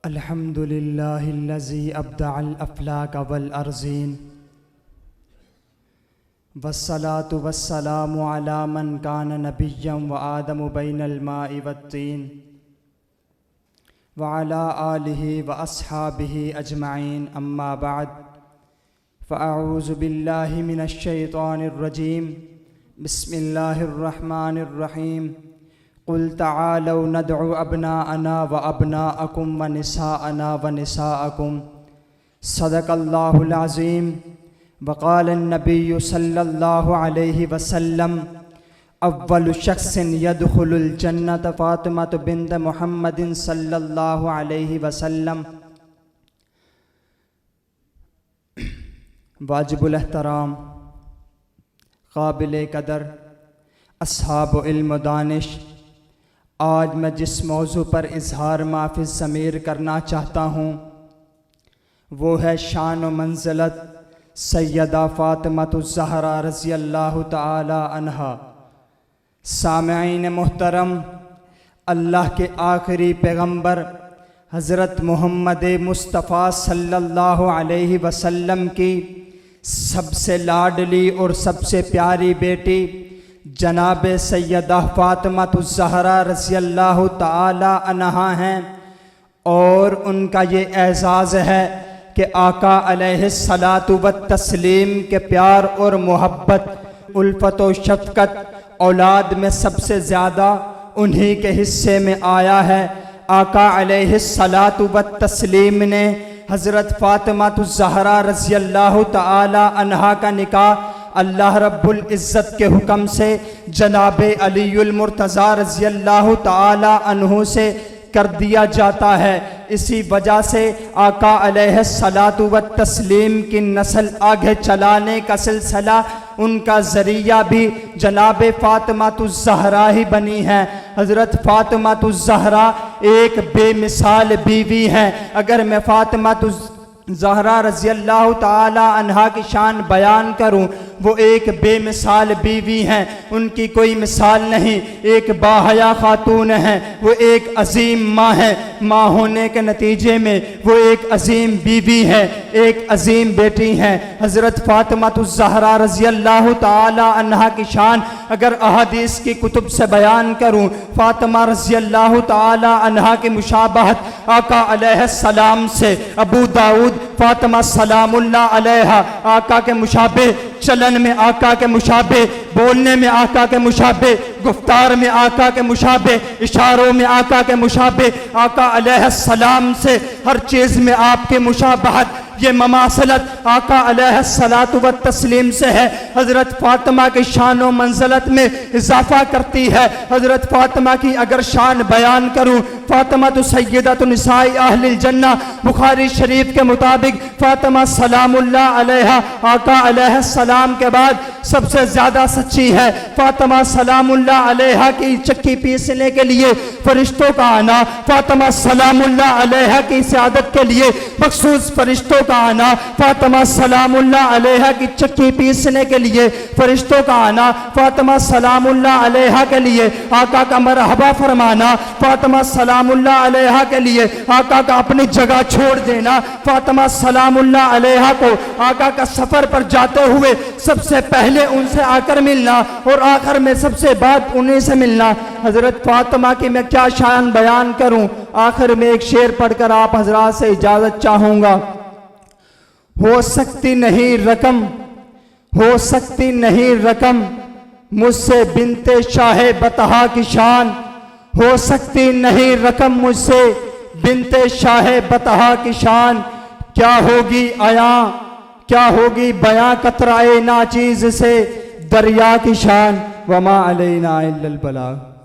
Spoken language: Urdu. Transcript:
الحمد لله الذي أبدع الأفلاك والأرضين والصلاة والسلام على من كان نبيا وآدم بين الماء والطين وعلى آله وأصحابه أجمعين أما بعد فأعوذ بالله من الشيطان الرجيم بسم الله الرحمن الرحيم قل تعالوا ندعو أبناءنا وأبناءكم ونساءنا ونساءكم صدق الله العظيم وقال النبي صلى الله عليه وسلم أول شخص يدخل الجنة فاطمة بنت محمد صلى الله عليه وسلم۔ واجب الاحترام، قابل قدر اصحاب علم و دانش، آج میں جس موضوع پر اظہار معافی ضمیر کرنا چاہتا ہوں وہ ہے شان و منزلت سیدہ فاطمۃ الزہرا رضی اللہ تعالی عنہا۔ سامعین محترم، اللہ کے آخری پیغمبر حضرت محمد مصطفیٰ صلی اللہ علیہ وسلم کی سب سے لاڈلی اور سب سے پیاری بیٹی جناب سیدہ فاطمۃ الزہرا رضی اللہ تعالی عنہا ہیں، اور ان کا یہ اعزاز ہے کہ آقا علیہ الصلاۃ والتسلیم کے پیار اور محبت، الفت و شفقت اولاد میں سب سے زیادہ انہی کے حصے میں آیا ہے۔ آقا علیہ الصلاۃ والتسلیم نے حضرت فاطمۃ الزہرا رضی اللہ تعالی عنہا کا نکاح اللہ رب العزت کے حکم سے جناب علی المرتضیٰ رضی اللہ تعالی عنہ سے کر دیا جاتا ہے۔ اسی وجہ سے آقا علیہ الصلاۃ والتسلیم کی نسل آگے چلانے کا سلسلہ، ان کا ذریعہ بھی جناب فاطمۃ الزہرا ہی بنی ہے۔ حضرت فاطمۃ الزہرا ایک بے مثال بیوی ہیں۔ اگر میں فاطمۃ الزہرا رضی اللہ تعالی عنہا کی شان بیان کروں، وہ ایک بے مثال بیوی ہیں، ان کی کوئی مثال نہیں۔ ایک باحیا خاتون ہیں، وہ ایک عظیم ماں ہیں، ماں ہونے کے نتیجے میں وہ ایک عظیم بیوی ہیں، ایک عظیم بیٹی ہیں۔ حضرت فاطمۃ الزہرا رضی اللہ تعالی عنہا کی شان اگر احادیث کی کتب سے بیان کروں، فاطمہ رضی اللہ تعالی عنہا کی مشابہت آقا علیہ السلام سے، ابو داؤد فاطمہ سلام اللہ علیہا آقا کے مشابہ، چلن میں آقا کے مشابہ، بولنے میں آقا کے مشابہ، گفتار میں آقا کے مشابہ، اشاروں میں آقا کے مشابہ، آقا علیہ السلام سے ہر چیز میں آپ کے مشابہت، یہ مماثلت آقا علیہ الصلاۃ والتسلیم سے ہے۔ حضرت فاطمہ کی شان و منزلت میں اضافہ کرتی ہے۔ حضرت فاطمہ کی اگر شان بیان کروں، فاطمہ تو سیدۃ نساء اہل الجنہ، بخاری شریف کے مطابق فاطمہ سلام اللہ علیہا آقا علیہ السلام کے بعد سب سے زیادہ سچی ہے۔ فاطمہ سلام اللہ علیہا کی چکی پیسنے کے لیے فرشتوں کا آنا، فاطمہ سلام اللہ علیہا کی سعادت کے لیے مخصوص فرشتوں کا آنا، فاطمہ سلام اللہ علیہا کی چکی پیسنے کے لیے فرشتوں کا آنا، فاطمہ سلام اللہ علیہا کے لیے آقا کا مرحبا فرمانا، فاطمہ سلام اللہ علیہا کے لیے آقا کا اپنی جگہ چھوڑ دینا، فاطمہ سلام اللہ علیہا کو آقا کا سفر پر جاتے ہوئے سب سے پہلے ان سے آ کر ملنا اور آخر میں سب سے بعد انہیں سے ملنا۔ حضرت فاطمہ کی میں کیا شان بیان کروں، آخر میں ایک شعر پڑھ کر آپ حضرات سے اجازت چاہوں گا۔ ہو سکتی نہیں رقم، ہو سکتی نہیں رقم مجھ سے بنت شاہ بطحا کی شان، ہو سکتی نہیں رقم مجھ سے بنت شاہ بطحا کی شان، کیا ہوگی عیاں کیا ہوگی بیاں قطرۂ ناچیز سے دریا کی شان، وما علینا الا البلاغ۔